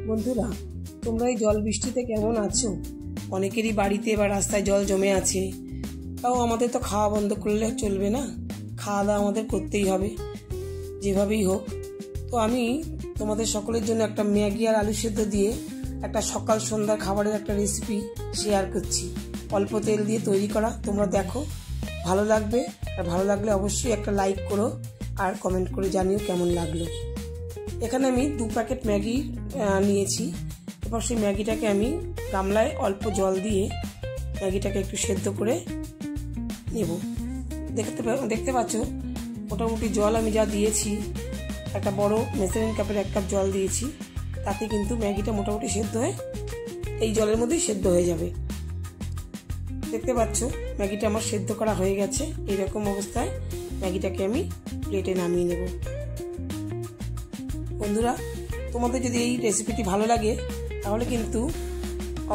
বন্ধুরা, তোমরা এই জল বৃষ্টিতে কেমন আছো? অনেকেরই বাড়িতে বা রাস্তায় জল জমে আছে। তাও আমাদের তো খাওয়া বন্ধ করলে চলবে না, খাওয়া দাওয়া আমাদের করতেই হবে যেভাবেই হোক। তো আমি তোমাদের সকলের জন্য একটা ম্যাগি আর আলু সেদ্ধ দিয়ে একটা সকাল সন্ধ্যা খাবারের একটা রেসিপি শেয়ার করছি। অল্প তেল দিয়ে তৈরি করা, তোমরা দেখো, ভালো লাগবে। আর ভালো লাগলে অবশ্যই একটা লাইক করো আর কমেন্ট করে জানিও কেমন লাগলো। এখানে আমি 2 প্যাকেট ম্যাগি নিয়েছি। এবার সেই ম্যাগিটাকে আমি গামলায় অল্প জল দিয়ে ম্যাগিটাকে একটু সেদ্ধ করে নেব। দেখতে পাচ্ছ মোটামুটি জল আমি যা দিয়েছি, একটা বড় মেজারিং কাপের 1 কাপ জল দিয়েছি। তাতে কিন্তু ম্যাগিটা মোটামুটি সেদ্ধ হয়ে এই জলের মধ্যেই সেদ্ধ হয়ে যাবে। দেখতে পাচ্ছ ম্যাগিটা আমার সেদ্ধ করা হয়ে গেছে। এইরকম অবস্থায় ম্যাগিটাকে আমি প্লেটে নামিয়ে নেব। বন্ধুরা, তোমাদের যদি এই রেসিপিটি ভালো লাগে তাহলে কিন্তু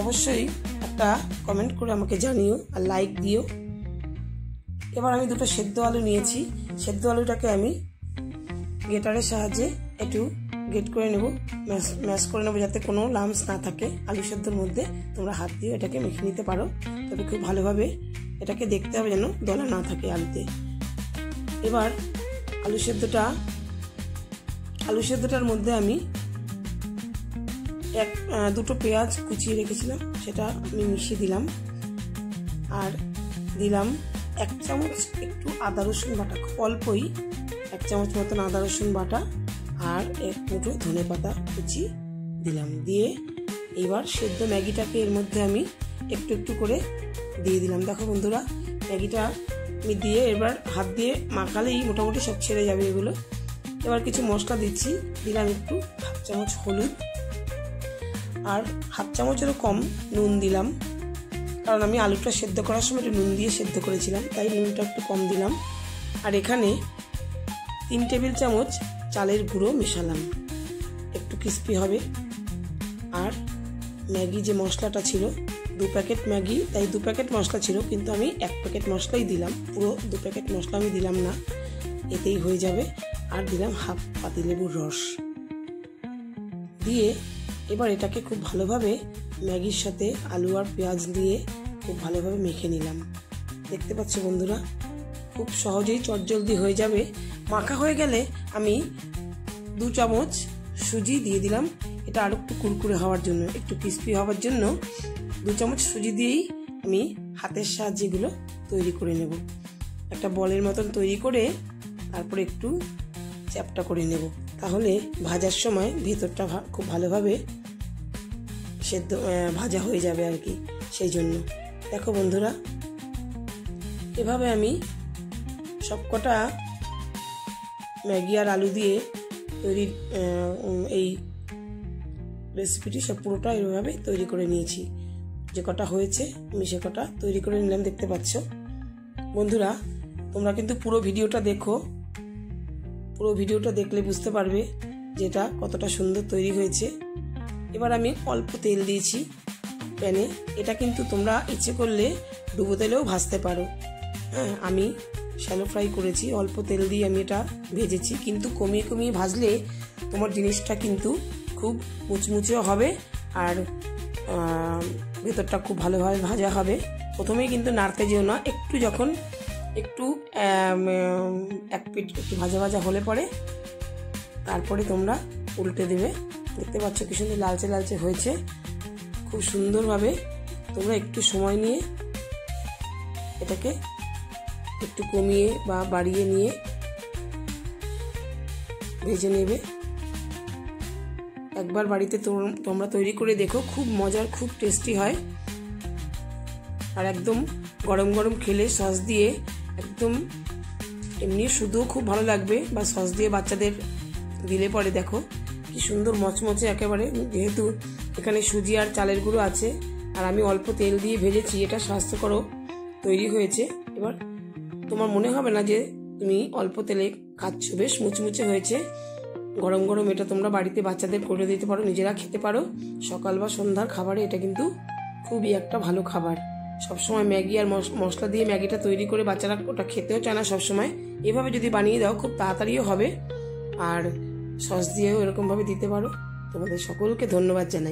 অবশ্যই একটা কমেন্ট করে আমাকে জানিও আর লাইক দিও। এবার আমি 2টো সেদ্ধ আলু নিয়েছি। সেদ্ধ আলুটাকে আমি গ্রেটারের সাহায্যে একটু গ্রেট করে নেব, ম্যাশ করে নেব, যাতে কোনো লাম্পস না থাকে আলু সেদ্ধর মধ্যে। তোমরা হাত দিয়ে এটাকে মেখে নিতে পারো, তবে খুব ভালোভাবে এটাকে দেখতে হবে যেন দলা না থাকে আলুতে। এবার আলু সেদ্ধটার মধ্যে আমি 2টো পেঁয়াজ কুচিয়ে রেখেছিলাম, সেটা আমি মিশিয়ে দিলাম। আর দিলাম 1 চামচ একটু আদা রসুন বাটা, খুব অল্পই 1 চামচ মতন আদা রসুন বাটা, আর 1 মুঠো ধনে পাতা কুচি দিলাম। দিয়ে এবার সেদ্ধ ম্যাগিটাকে এর মধ্যে আমি একটু একটু করে দিয়ে দিলাম। দেখো বন্ধুরা, ম্যাগিটা আমি দিয়ে এবার হাত দিয়ে মাখালেই মোটামুটি সব ছেড়ে যাবে এগুলো। এবার কিছু মশলা দিচ্ছি। দিলাম একটু 1/2 চামচ হলুদ, আর 1/2 চামচেরও কম নুন দিলাম, কারণ আমি আলুটা সেদ্ধ করার সময় একটু নুন দিয়ে সেদ্ধ করেছিলাম, তাই নুনটা একটু কম দিলাম। আর এখানে 3 টেবিল চামচ চালের গুঁড়ো মেশালাম, একটু ক্রিস্পি হবে। আর ম্যাগি যে মশলাটা ছিল, 2 প্যাকেট ম্যাগি, তাই 2 প্যাকেট মশলা ছিল, কিন্তু আমি 1 প্যাকেট মশলাই দিলাম। পুরো 2 প্যাকেট মশলা আমি দিলাম না, এতেই হয়ে যাবে। আর দিলাম 1/2 পাতিলেবুর রস দিয়ে এবার এটাকে খুব ভালোভাবে ম্যাগির সাথে আলু আর পেঁয়াজ দিয়ে খুব ভালোভাবে মেখে নিলাম। দেখতে পাচ্ছ বন্ধুরা, খুব সহজেই চটজলদি হয়ে যাবে। মাখা হয়ে গেলে আমি 2 চামচ সুজি দিয়ে দিলাম। এটা আরো একটু কুরকুরে হওয়ার জন্য, একটু ক্রিস্পি হওয়ার জন্য 2 চামচ সুজি দিয়েই আমি হাতের সাহায্যে এগুলো তৈরি করে নেব। একটা বলের মতন তৈরি করে তারপরে একটু চ্যাপটা করে নেব, তাহলে ভাজার সময় ভিতরটা খুব ভালোভাবে সেদ্ধ ভাজা হয়ে যাবে আর কি। সেই জন্য দেখো বন্ধুরা, এভাবে আমি সবকটা ম্যাগি আর আলু দিয়ে তৈরি এই রেসিপিটি সব পুরোটা এভাবে তৈরি করে নিয়েছি। যে কটা হয়েছে আমি সে কটা তৈরি করে নিলাম। দেখতে পাচ্ছ বন্ধুরা, তোমরা কিন্তু পুরো ভিডিওটা দেখো। পুরো ভিডিওটা দেখলে বুঝতে পারবে যে এটা কতটা সুন্দর তৈরি হয়েছে। এবার আমি অল্প তেল দিয়েছি প্যানে। এটা কিন্তু তোমরা ইচ্ছে করলে ডুবো তেলেও ভাজতে পারো। হ্যাঁ, আমি শ্যালো ফ্রাই করেছি, অল্প তেল দিয়ে আমি এটা ভেজেছি। কিন্তু কমিয়ে কমিয়ে ভাজলে তোমার জিনিসটা কিন্তু খুব মুচমুচেও হবে আর ভেতরটা খুব ভালোভাবে ভাজা হবে। প্রথমেই কিন্তু নাড়তে যেও না, একটু যখন একটু 1 পিঠ একটু ভাজা ভাজা হলে পরে তারপরে তোমরা উল্টে দেবে। দেখতে পাচ্ছ কি সুন্দর লালচে লালচে হয়েছে। খুব সুন্দরভাবে তোমরা একটু সময় নিয়ে এটাকে একটু কমিয়ে বা বাড়িয়ে নিয়ে ভেজে নেবে। একবার বাড়িতে তোমরা তৈরি করে দেখো, খুব মজার, খুব টেস্টি হয়। আর একদম গরম গরম খেলে সস দিয়ে একদম এমনি শুধুও খুব ভালো লাগবে, বা সস দিয়ে বাচ্চাদের দিলে পরে দেখো কি সুন্দর মচমচে একেবারে। যেহেতু এখানে সুজি আর চালের গুঁড়ো আছে আর আমি অল্প তেল দিয়ে ভেজেছি, এটা স্বাস্থ্যকর তৈরি হয়েছে। এবার তোমার মনে হবে না যে তুমি অল্প তেলে খাচ্ছ, বেশ মুচমুচে হয়েছে। গরম গরম এটা তোমরা বাড়িতে বাচ্চাদের করে দিতে পারো, নিজেরা খেতে পারো। সকাল বা সন্ধ্যার খাবারে এটা কিন্তু খুবই একটা ভালো খাবার। সবসময় ম্যাগি আর মশলা দিয়ে ম্যাগিটা তৈরি করে বাচ্চারা ওটা খেতেও চায় না সবসময়। এভাবে যদি বানিয়ে দাও খুব তাড়াতাড়িও হবে, আর সস দিয়েও এরকমভাবে দিতে পারো। তোমাদের সকলকে ধন্যবাদ জানাই।